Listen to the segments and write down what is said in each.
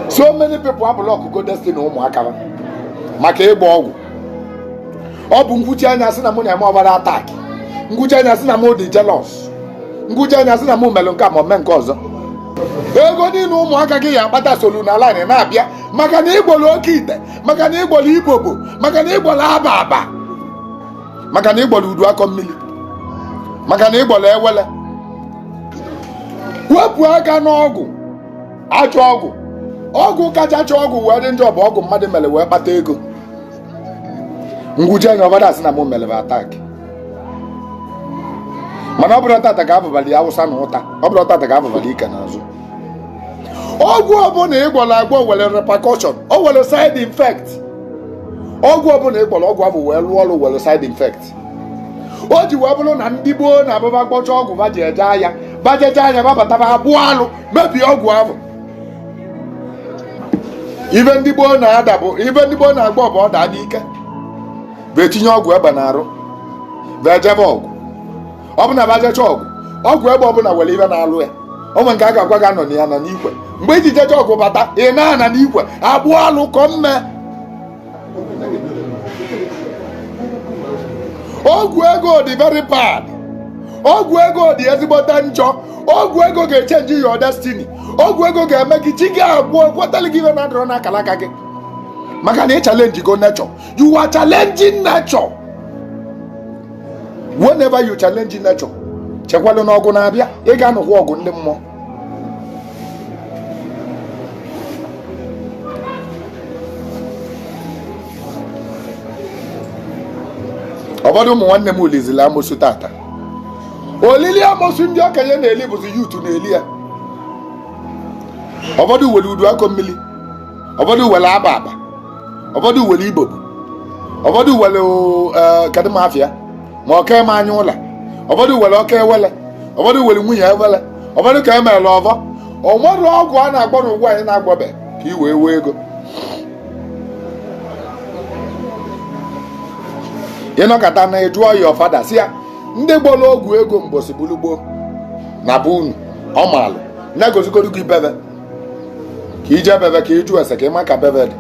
So many people have block go destiny ụmụaka maka ịgba ọgwụ. Ọ bụ ngwuchi anya sị na mụ na-eme ọbara attack. Ngwuchi anya sị na mụ dị jealous. Ngwuchi anya sị na mụ melụ nke a ma mee nke ọzọ. Ego niile ụmụaka gị ya akpata solu na line na-abịa maka na ịgbolo Okeite, maka na ịgbolo Ibobo, maka na ịgbolo Aba, maka na ịgbolo udu akọ mmiri, maka na ịgbolo ewele. Wepụ aka n'ọgwụ, achọ ọgwụ. Ọgwụ kacha achọ ọgwụ wee dị njọ bụ ọgwụ mmadụ mere wee kpata ego. Ngwuchi anya ọbara asị na mụ mere attack. Mana ọ bụrụ tata ga-abụbali Awụsa na ụta, ọ bụrụ tata ga-abụbali ike n'azụ. Ọgwụ ọbụla ịgbọrọ agwọ nwere repercussion, o nwere side effect. Ọgwụ ọbụla ịgbọrọ ọgwụ ahụ wee rụọ ọrụ nwere side effect. O ji wee bụrụ na ndị gboo na-abụba gbọcha ọgwụ ba ji eje ahịa, bajeje anya babataba ha gbuo alụ mebie ọgwụ ahụ. Ibe ndị gboo na-ada bụ ibe ndị gboo na-agba bụ ọ daa n'ike bụ etinye ọgwụ egbe n'arụ bụ ejebe ọgwụ. Ọ bụ na bajecha ọgwụ egbe ọbụla nwere ibe na-alụ ya. Onwe nke a ga-agwa gị anọ na ya nọ n'ikwe. Mgbe iji jeje ọgwụ bata ị na-ana n'ikwe agbụ alụ kọ mme. Ọgwụ ego dị very bad. Ọgwụ ego dị ezigbote njọ. Ọgwụ ego ga-echenji your destiny. Ọgwụ ego ga-eme gị chi gị abụọ kwetali gị ibe na-adọrọ n'akala aka gị maka na ị challenge go nature. You are challenging nature. Whenever you challenge nature, chekwalụ n'ọgụ na-abịa ị ga-anụkwa ọgụ ndị mmụọ. Ụfọdụ ụmụ nwanne m olizila amosu tata. Olili amosu ndị okenye na-eli bụzi yutu na-eli ya. Ụfọdụ were udu akọ mmiri, ụfọdụ were aba, ụfọdụ were Ibobo, ụfọdụ were kadịmafịa ma ọka eme anya ụla, ụfọdụ were ọka ewele, ụfọdụ were nwunye ewele, ụfọdụ ka emere ọvọ. O nwere ọgwụ a na-agbọ n'ugwu anyị na-agwọbe ka i wee wee ego. Ịnọkọta na ịjụọ ya ọfada si ya ndị gbolo ọgwụ ego mgbosi bulugbo na bụ unu ọ maalụ na-egozigoro gị bebe ka ije bebe ka ịjụ ese ka ịma ka bebe dị.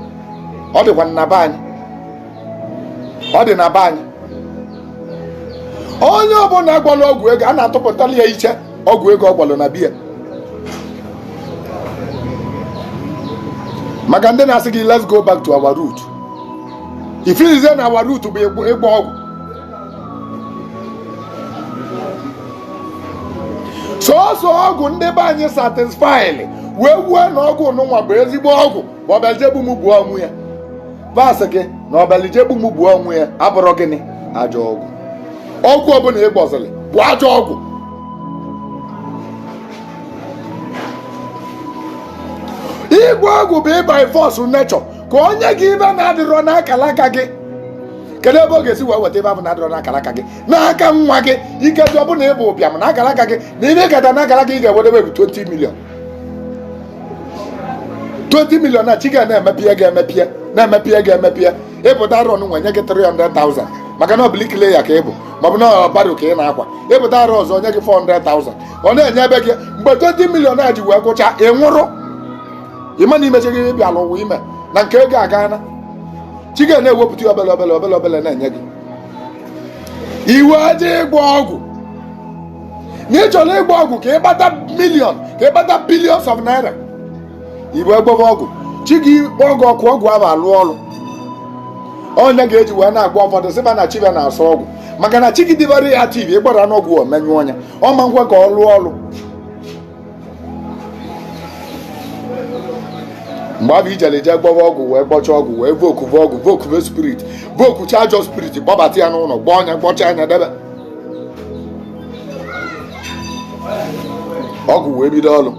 Ọ dịkwa na be anyị, ọ dị na be anyị. Onye ọbụla gbolo ọgwụ ego a na-atụpụtali ya iche ọgwụ ego ọ gbolo na biya maka ndị na-asị gị let's go back to our root. Ifilize na our root bụ ịgba ọgwụ. Sọọsọ ọgwụ ndị be anyị satisfying wee wuo na ọgwụ n'ụwa bụ ezigbo ọgwụ ma ọbelije gbu m gbuo ọnwụ ya. Vasị gị na ọbelije gbu m gbuo ọnwụ ya abụrụ gịnị? Ajọ ọgwụ. Ọgwụ ọbụla ịgbọzili bụ ajọ ọgwụ. Ịgba ọgwụ bụ ịba force nature ka onye gị ibe na-adịrọ n'akala aka gị. Kedu ebe ọ ga-esi wee weta ebe ahụ na-adịrọ n'akala aka gị n'aka nwa gị? Ike dị ọbụla ịbụ ụbịam na akala aka gị na ihe kata n'akala gị ị ga-ewedebe bụ 20 million. 20 million na chi ga na-emepie ga-emepie na-emepie ga-emepie. Ịpụta rọn nwe nye gị 300,000 maka na ọbụlikile ya ka ịbụ maọbụ na ọbara ka ị na-akwa. Ịpụta arụ ọzọ nye gị 400,000 ọ na-enye ebe gị mgbe 20 million a ji wee gwụcha ị nwụrụ. Ịma na imechi gị bịala ụwa ime na nke ego agana chi ga na-ewepụta obele na-enye gị. Iwe aja ịgba ọgwụ na ị chọrọ ịgba ọgwụ ka ịgbata million ka ịgbata billions of naira. Igbo egbebe ọgwụ chi gị ọgwụ ọkụ ọgwụ ahụ alụ ọrụ. Onye ga-eji wee na-agba ụfọdụ sịba na chibe na-asọ ọgwụ maka na chi gị dịbara ya TV ịgbara n'ọgwụ omenyụ ọnya ọ ma ngwa ka ọ lụọ ọrụ. Mgbe abụ ijele je gbọwa ọgwụ wee gbọcha ọgwụ wee vokuve ọgwụ vokuve spirit vokucha ajọ spirit kpọbata ya n'ụlọ gbaa ọnya gbọcha anya debe ọgwụ wee bido ọrụ.